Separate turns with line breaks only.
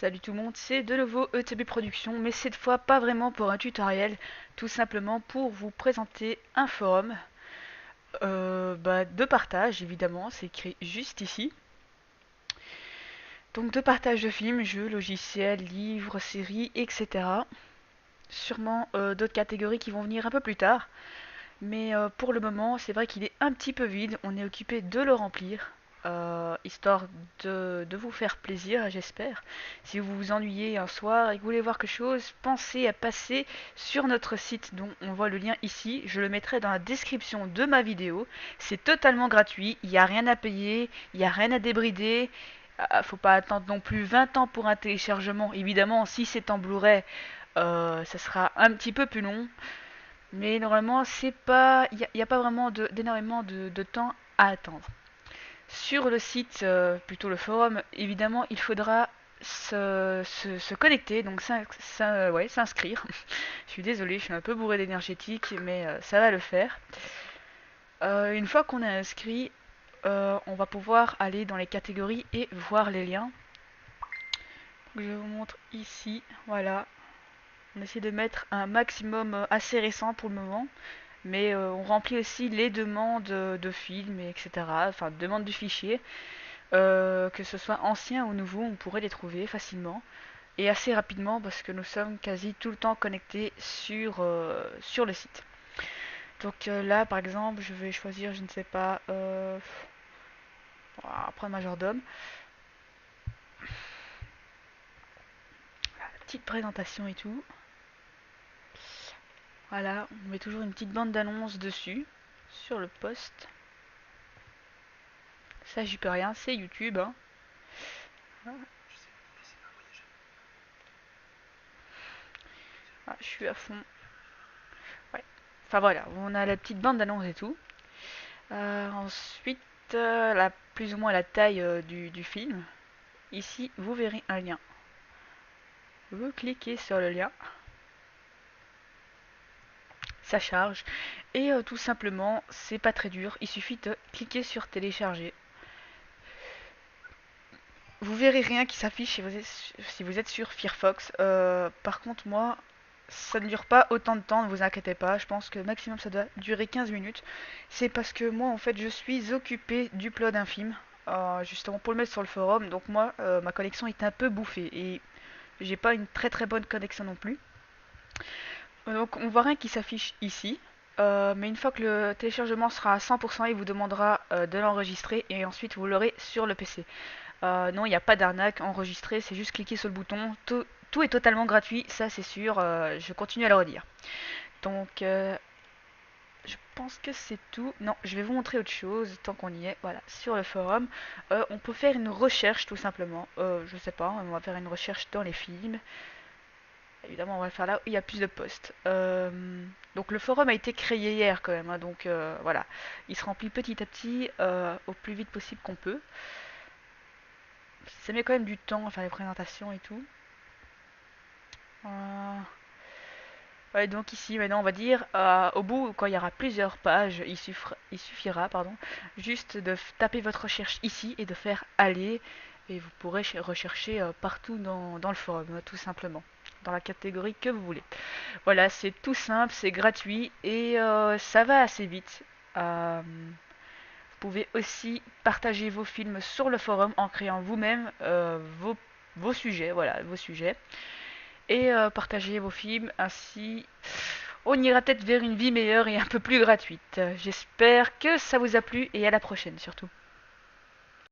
Salut tout le monde, c'est de nouveau ETB Productions, mais cette fois pas vraiment pour un tutoriel, tout simplement pour vous présenter un forum de partage, évidemment, c'est écrit juste ici. Donc de partage de films, jeux, logiciels, livres, séries, etc. Sûrement d'autres catégories qui vont venir un peu plus tard, mais pour le moment, c'est vrai qu'il est un petit peu vide, on est occupé de le remplir. Histoire de vous faire plaisir, j'espère. Si vous vous ennuyez un soir et que vous voulez voir quelque chose, pensez à passer sur notre site dont on voit le lien ici. Je le mettrai dans la description de ma vidéo. C'est totalement gratuit, il n'y a rien à payer, il n'y a rien à débrider. Faut pas attendre non plus 20 ans pour un téléchargement. Évidemment, si c'est en Blu-ray, ça sera un petit peu plus long. Mais normalement, c'est pas, il y a pas vraiment d'énormément de temps à attendre. Sur le site, plutôt le forum, évidemment, il faudra se connecter, donc ouais, s'inscrire. Je suis désolée, je suis un peu bourré d'énergétique, mais ça va le faire. Une fois qu'on est inscrit, on va pouvoir aller dans les catégories et voir les liens. Donc, je vous montre ici, voilà. On essaie de mettre un maximum assez récent pour le moment. Mais on remplit aussi les demandes de films, etc. Enfin, demandes du fichier. Que ce soit ancien ou nouveau, on pourrait les trouver facilement et assez rapidement parce que nous sommes quasi tout le temps connectés sur le site. Donc là, par exemple, je vais choisir, je ne sais pas, après majordome. La petite présentation et tout. Voilà, on met toujours une petite bande d'annonce dessus, sur le post. Ça, j'y peux rien, c'est YouTube. Hein. Ah, je suis à fond. Ouais. Enfin voilà, on a la petite bande d'annonce et tout. Ensuite, plus ou moins la taille du film. Ici, vous verrez un lien. Vous cliquez sur le lien, ça charge, et tout simplement, c'est pas très dur, il suffit de cliquer sur télécharger. Vous verrez rien qui s'affiche si vous êtes sur Firefox. Par contre, moi, ça ne dure pas autant de temps, ne vous inquiétez pas. Je pense que maximum ça doit durer 15 minutes. C'est parce que moi, en fait, je suis occupé du plot d'un film, justement pour le mettre sur le forum. Donc moi, ma connexion est un peu bouffée et j'ai pas une très très bonne connexion non plus. Donc on voit rien qui s'affiche ici. Mais une fois que le téléchargement sera à 100%, il vous demandera de l'enregistrer et ensuite vous l'aurez sur le PC. Non, il n'y a pas d'arnaque, enregistrer, c'est juste cliquer sur le bouton. Tout est totalement gratuit, ça c'est sûr, je continue à le redire. Donc je pense que c'est tout. Non, je vais vous montrer autre chose tant qu'on y est. Voilà, sur le forum, on peut faire une recherche tout simplement. Je sais pas, on va faire une recherche dans les films. Évidemment, on va le faire là où il y a plus de posts. Donc le forum a été créé hier quand même, hein, donc voilà. Il se remplit petit à petit, au plus vite possible qu'on peut. Ça met quand même du temps à faire les présentations et tout. Euh, ouais, donc ici maintenant on va dire au bout quand il y aura plusieurs pages, il suffira pardon, juste de taper votre recherche ici et de faire aller et vous pourrez rechercher partout dans le forum tout simplement dans la catégorie que vous voulez. Voilà, c'est tout simple, c'est gratuit et ça va assez vite. Vous pouvez aussi partager vos films sur le forum en créant vous-même vos sujets, voilà, vos sujets. Et partager vos films, ainsi on ira peut-être vers une vie meilleure et un peu plus gratuite. J'espère que ça vous a plu et à la prochaine surtout.